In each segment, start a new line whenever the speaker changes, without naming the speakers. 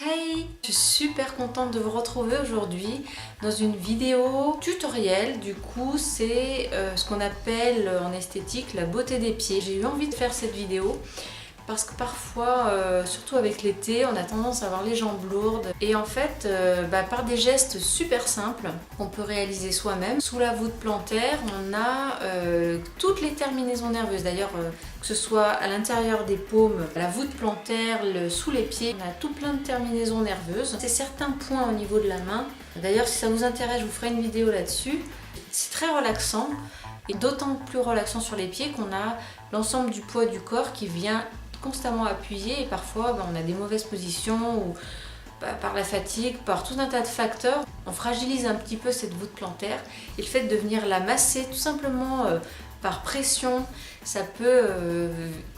Hey! Je suis super contente de vous retrouver aujourd'hui dans une vidéo tutoriel. Du coup, c'est ce qu'on appelle en esthétique la beauté des pieds. J'ai eu envie de faire cette vidéo parce que parfois, surtout avec l'été, on a tendance à avoir les jambes lourdes. Et en fait, par des gestes super simples qu'on peut réaliser soi-même, sous la voûte plantaire, on a toutes les terminaisons nerveuses. D'ailleurs, que ce soit à l'intérieur des paumes, la voûte plantaire, sous les pieds, on a tout plein de terminaisons nerveuses. C'est certains points au niveau de la main. D'ailleurs, si ça vous intéresse, je vous ferai une vidéo là-dessus. C'est très relaxant et d'autant plus relaxant sur les pieds qu'on a l'ensemble du poids du corps qui vient constamment appuyer et parfois on a des mauvaises positions ou par la fatigue, par tout un tas de facteurs, on fragilise un petit peu cette voûte plantaire et le fait de venir la masser tout simplement par pression, ça peut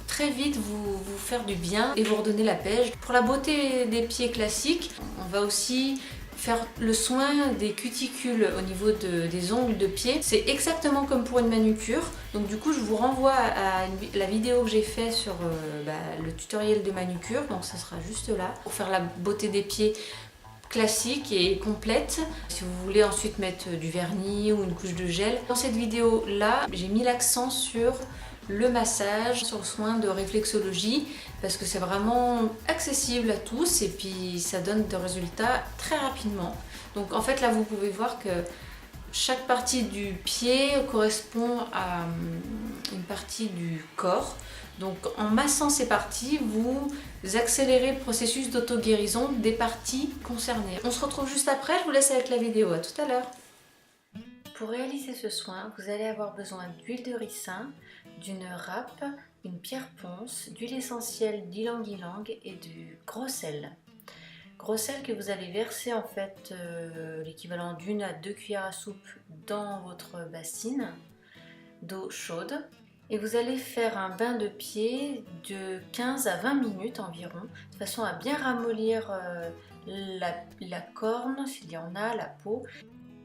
très vite vous faire du bien et vous redonner la pêche. Pour la beauté des pieds classiques, on va aussi faire le soin des cuticules au niveau des ongles de pied. C'est exactement comme pour une manucure. Donc du coup, je vous renvoie à la vidéo que j'ai fait sur le tutoriel de manucure. Donc ça sera juste là pour faire la beauté des pieds classique et complète. Si vous voulez ensuite mettre du vernis ou une couche de gel. Dans cette vidéo là, j'ai mis l'accent sur le massage, sur le soin de réflexologie parce que c'est vraiment accessible à tous et puis ça donne des résultats très rapidement. Donc en fait là vous pouvez voir que chaque partie du pied correspond à une partie du corps. Donc en massant ces parties, vous accélérez le processus d'auto-guérison des parties concernées. On se retrouve juste après, je vous laisse avec la vidéo. À tout à l'heure. Pour réaliser ce soin, vous allez avoir besoin d'huile de ricin, d'une râpe, une pierre ponce, d'huile essentielle d'ylang-ylang et du gros sel. Gros sel que vous allez verser en fait l'équivalent d'1 à 2 cuillères à soupe dans votre bassine d'eau chaude. Et vous allez faire un bain de pied de 15 à 20 minutes environ, de façon à bien ramollir la corne, s'il y en a, la peau.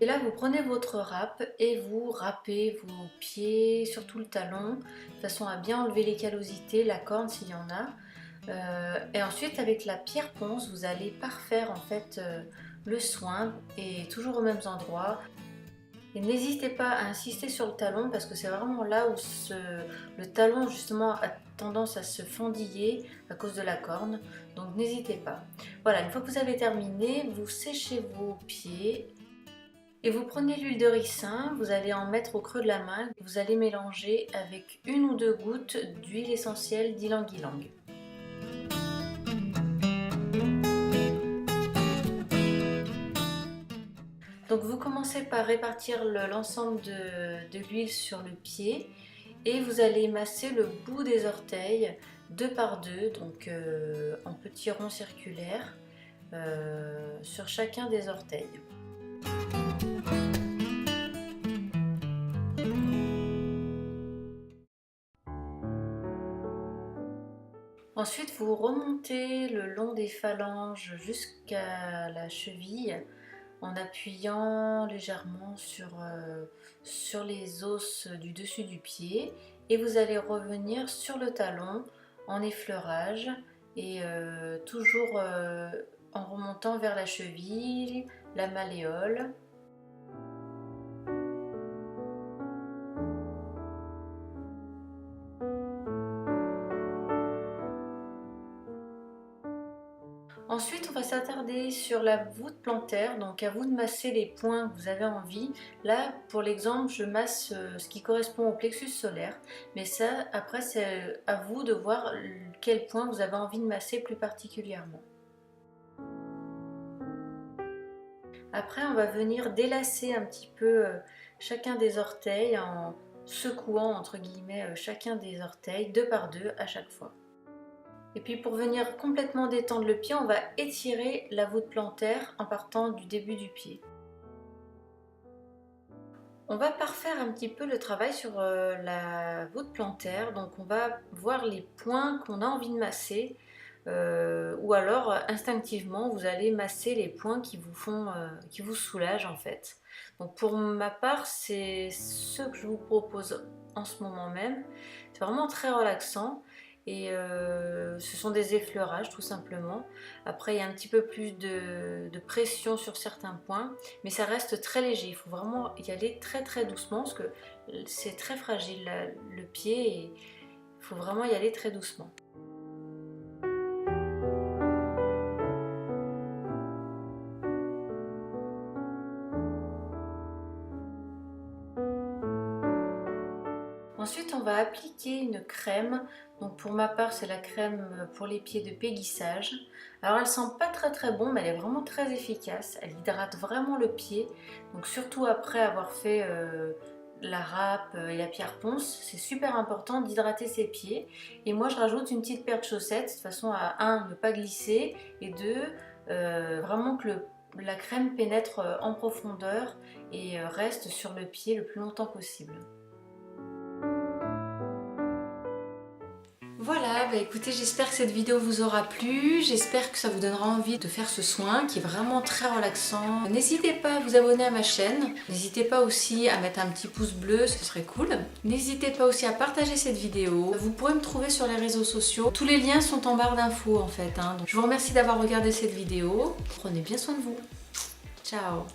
Et là, vous prenez votre râpe et vous râpez vos pieds, surtout le talon, de façon à bien enlever les callosités, la corne s'il y en a. Et ensuite, avec la pierre ponce, vous allez parfaire en fait le soin et toujours aux mêmes endroits. Et n'hésitez pas à insister sur le talon parce que c'est vraiment là où le talon justement a tendance à se fendiller à cause de la corne. Donc n'hésitez pas. Voilà, une fois que vous avez terminé, vous séchez vos pieds. Et vous prenez l'huile de ricin, vous allez en mettre au creux de la main, vous allez mélanger avec 1 ou 2 gouttes d'huile essentielle d'ylang-ylang. Donc vous commencez par répartir l'ensemble de l'huile sur le pied et vous allez masser le bout des orteils 2 par 2, donc en petits ronds circulaires sur chacun des orteils. Ensuite, vous remontez le long des phalanges jusqu'à la cheville en appuyant légèrement sur les os du dessus du pied et vous allez revenir sur le talon en effleurage et toujours en remontant vers la cheville, la malléole. Ensuite, on va s'attarder sur la voûte plantaire, donc à vous de masser les points que vous avez envie. Là, pour l'exemple, je masse ce qui correspond au plexus solaire, mais ça, après, c'est à vous de voir quel point vous avez envie de masser plus particulièrement. Après, on va venir délasser un petit peu chacun des orteils en secouant, entre guillemets, chacun des orteils, 2 par 2 à chaque fois. Et puis pour venir complètement détendre le pied, on va étirer la voûte plantaire en partant du début du pied. On va parfaire un petit peu le travail sur la voûte plantaire, donc on va voir les points qu'on a envie de masser ou alors instinctivement vous allez masser les points qui vous soulagent en fait. Donc pour ma part, c'est ce que je vous propose en ce moment même. C'est vraiment très relaxant. Et ce sont des effleurages tout simplement. Après il y a un petit peu plus de pression sur certains points, mais ça reste très léger. Il faut vraiment y aller très très doucement parce que c'est très fragile le pied et il faut vraiment y aller très doucement. Ensuite, on va appliquer une crème. Donc pour ma part, c'est la crème pour les pieds de Peggy Sage. Alors elle sent pas très bon, mais elle est vraiment très efficace. Elle hydrate vraiment le pied. Donc surtout après avoir fait la râpe et la pierre ponce, c'est super important d'hydrater ses pieds. Et moi, je rajoute une petite paire de chaussettes, de façon à 1, ne pas glisser, et 2, vraiment que la crème pénètre en profondeur et reste sur le pied le plus longtemps possible. Voilà, bah écoutez, j'espère que cette vidéo vous aura plu, j'espère que ça vous donnera envie de faire ce soin qui est vraiment très relaxant. N'hésitez pas à vous abonner à ma chaîne, n'hésitez pas aussi à mettre un petit pouce bleu, ce serait cool. N'hésitez pas aussi à partager cette vidéo, vous pourrez me trouver sur les réseaux sociaux, tous les liens sont en barre d'infos en fait. Donc, je vous remercie d'avoir regardé cette vidéo, prenez bien soin de vous, ciao.